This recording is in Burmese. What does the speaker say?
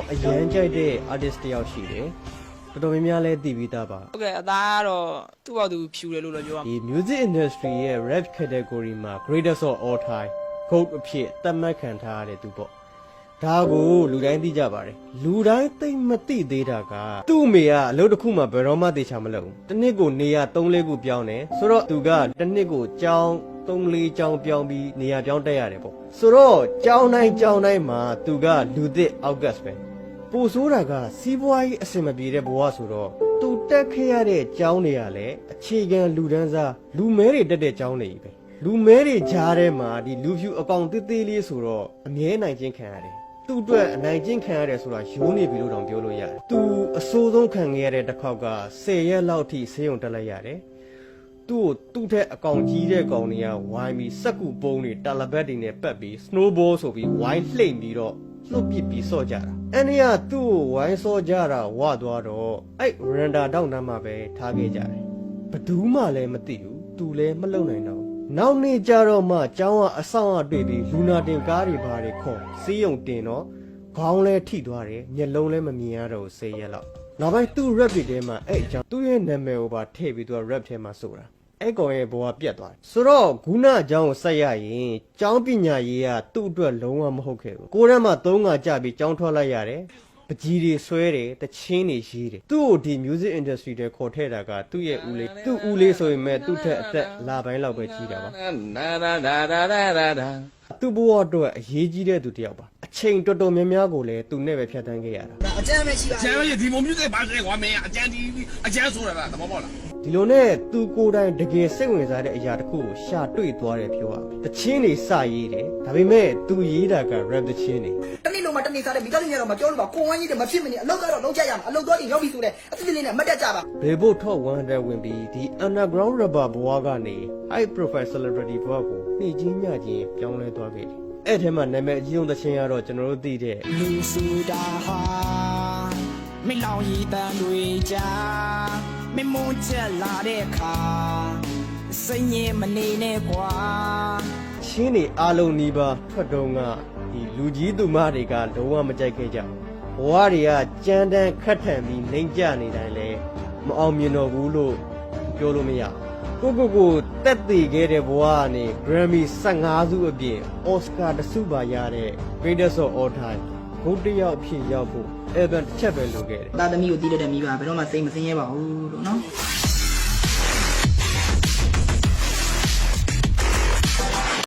အရန်ကြိုက်တဲ့ artist တယောက်ရှိတယ်တော်တော်များများလဲသိပြီးသားပါ ဟုတ်ကဲ့အသားကတော့သူ့ဘာသူဖြူတယ်လို့လည်းပြောရမှာ ဒီ music industry ရဲ့ rap category မှာ greatest of all time GOAT အဖြစ်သတ်မှတ်ခံထားရတဲ့သူပေါ့ဒါကိုလူတိုင်းသိကြပါတယ်လူတိုင်းသိမသိသေးတာကသူ့အမေကအလုပ်တစ်ခုမှဘယ်တော့မှသိချာမလုပ်ဘူးတစ်နှစ်ကိုနေရ3-4ခုပြောင်းတယ်ဆိုတော့သူကတစ်နှစ်ကိုကြောင်း3-4ကြောင်းပြောင်းပြီးနေရာပြောင်းတက်ရတယ်ပေါ့ဆိုတော့ကြောင်းတိုင်းမှာသူကလူသစ်အောက်ကတ်ပဲပိုဆိုးတာကစီးပွားရေးအဆင်မပြေတဲ့ဘဝဆိုတော့သူတက်ခဲ့ရတဲ့ကြောင်းတွေကလည်းအခြေခံလူဒန်းစားလူမဲတွေတက်တဲ့ကြောင်းတွေကြီးပဲလူမဲတွေကြားထဲမှာဒီလူဖြူအကောင်သေးသေးလေးဆိုတော့အမြဲနိုင်ချင်းခံရတယ်သူ့အတွက်အနိုင်ကျင့်ခံရတယ်ဆိုတာရိုးနေပြီလို့တောင်ပြောလို့ရတယ်သူအဆိုးဆုံးခံခဲ့ရတဲ့တစ်ခေါက်က10ရက်လောက်ထိဆေးရုံတက်လိုက်ရတယ်သူ့ထက်အကောင်ကြီးတဲ့ကောင်တွေကဝိုင်းပြီးစက်ကူပုံးတွေတာလဘက်တွေနဲ့ပတ်ပြီး snowball ဆိုပြီးဝိုင်းလှိမ့်ပြီးတော့လှုပ်ပစ်ပြီးဆော့ကြတာအဲ့ဒီကသူ့ကိုဝိုင်းဆော့ကြတာဝသွားတော့အဲ့ရန်ဒါတောက်နှမ်းမှာပဲထားခဲ့ကြတယ်ဘယ်သူမှလည်းမသိဘူးသူလည်းမလုံနိုင်တော့နောက်နေ့ကျတော့မှကျောင်းကအဆောင်အတွေ့ပြီးလူနာတင်ကားတွေဘာတွေခေါ်စီးရုံတင်တော့ခေါင်းလဲထိသွားတယ်မျက်လုံးလည်းမမြင်ရတော့10ရက်လောက်နောက်ပိုင်းသူ့ rap တွေထဲမှာအဲ့အကြောင်းသူ့ရဲ့နာမည်ကိုပါထည့်ပြီးသူက rap ထဲမှာဆိုတာအဲ့ကောင်ရဲ့ဘဝပြတ်သွားတယ်ဆိုတော့ဂုဏအကြောင်းကိုဆက်ရရင်ကျောင်းပညာရေးကသူ့အတွက်လုံးဝမဟုတ်ခဲ့ဘူးကိုယ်တည်းမှာ3ခါကြာပြီးကျောင်းထွက်လိုက်ရတယ်ပကြီးတွေဆွဲတယ်တချင်းတွေရေးတယ်သူ့ကိုဒီ music industry တွေခေါ်ထည့်တာကသူ့ရဲ့ဦးလေးသူ့ဦးလေးဆိုရင်မဲ့သူ့ထက်အသက်လာပိုင်းလောက်ပဲကြီးတာပါသူ့ဘဝအတွက်အရေးကြီးတဲ့သူတယောက်ပါအချိန်တော်တော်များများကိုလည်းသူနဲ့ပဲဖြတ်တန်းခဲ့ရတာ အကျမ်းပဲရှိပါ ကျန်ရဒီမမျိုးစိတ်ပါစေကွာမင်းအကျန်ဒီအကျန်ဆိုတာလားသဘောပေါက်လား ဒီလိုနဲ့သူကိုယ်တိုင်တကယ်စိတ်ဝင်စားတဲ့အရာတစ်ခုကိုရှာတွေ့သွားတယ်ပြောရမယ်တချင်းတွေစရေးတယ်ဒါပေမဲ့သူရေးတာက rap တချင်းတွေ တနေ့လုံးမှတနေ့စားတဲ့မိသားစုညတော့မပြောလို့ပါကိုဝမ်းကြီးတယ်မဖြစ်မနေအလုပ်ကတော့လုံးချရမှာအလုပ်တော့ရောက်ပြီဆိုတဲ့အစ်စ်လေးနဲ့မတက်ကြပါ ဘေဘို့ထော့100ဝင်ပြီးဒီ underground rapper ဘဝကနေ high profile celebrity ဘဝကိုနှိမ့်ချင်းညချင်းပြောင်းလဲသွားခဲ့တယ်အဲ့ထဲမှာနာမည်အကြီးဆုံးတချင်းကတော့ကျွန်တော်တို့သိတဲ့ လူစုတာဟာမင်းလောင်ရည်တန်တွေကြာမင်းမွန်ချက်လာတဲ့အခါစိတ်ညစ်မနေနဲ့ကွာ ချင်းတွေအားလုံးနီးပါးထွက်တော့ကဒီလူကြီးသူမတွေကလုံးဝမကြိုက်ခဲ့ကြဘူးဘဝတွေကကြမ်းတမ်းခတ်ထန်ပြီးနှိမ့်ကြနေတိုင်းလဲမအောင်မြင်တော့ဘူးလို့ပြောလို့မရဘူးကိုတက်တည်ခဲ့တဲ့ဘဝကနေ Grammy 15စုအပြင် Oscar တစုပါရတဲ့ Greatest of All Time ဂုတ်တယောက်ဖြစ်ရောက်ဖို့ album တစ်ချက်ပဲလိုခဲ့တယ် သားသမီးကိုတီးတဲ့မိဘဘယ်တော့မှစိတ်မစင်းရဲပါဘူးလို့နော်